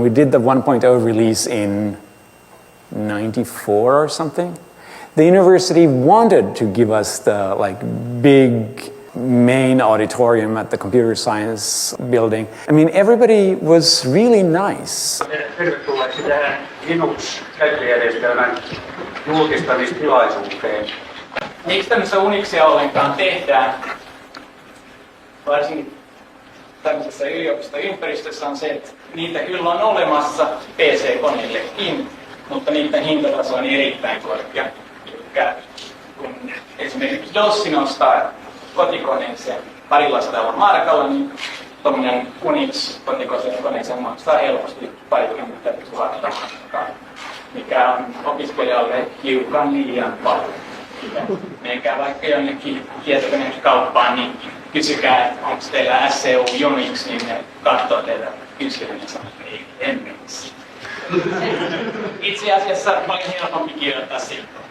we did the 1.0 release in 94 or something, the university wanted to give us the like big main auditorium at the computer science building. I mean, everybody was really nice. Tervetulleeksi tähän Linux-käyttöjärjestelmän julkistamistilaisuuteen. Miksi tämmöistä Unixia ollenkaan tehdään, varsinkin tämmöisessä yliopistoympäristössä, on se, että niitä kyllä on olemassa PC-koneillekin, mutta niiden hintataso on erittäin korkea. Kun esimerkiksi DOS nostaa kotikoneeseen $200 markalla, niin tuommoinen Unix-kotikoneeseen maksaa helposti parikymmentä tuhatta markkaa, mikä on opiskelijalle hiukan liian paljon. Menkää vaikka jonnekin tietokonekauppaan, niin kysykää, että onko teillä SCU Unix, niin ne katsoo teitä kysyyn ja sanoo, että ei, emme. Itse asiassa oli helpompi kirjoittaa siitä.